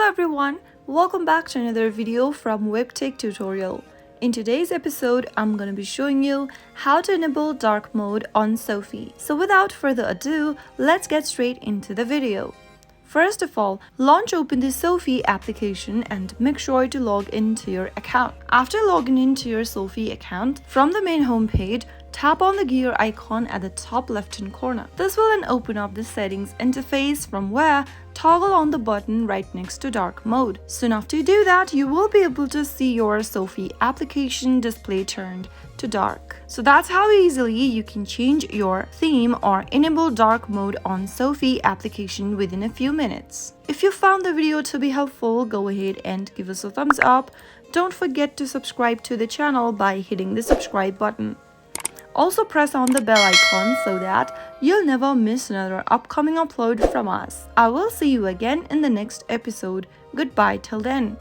Hello everyone, welcome back to another video from Webtech Tutorial. In today's episode, I'm going to be showing you how to enable dark mode on SoFi. So without further ado, let's get straight into the video. First of all, open the SoFi application and make sure to log into your account. After logging into your SoFi account, from the main homepage, tap on the gear icon at the top left-hand corner. This will then open up the settings interface from where toggle on the button right next to dark mode. Soon after you do that, you will be able to see your SoFi application display turned to dark. So that's how easily you can change your theme or enable dark mode on SoFi application within a few minutes. If you found the video to be helpful, go ahead and give us a thumbs up. Don't forget to subscribe to the channel by hitting the subscribe button. Also press on the bell icon so that you'll never miss another upcoming upload from us. I will see you again in the next episode. Goodbye till then.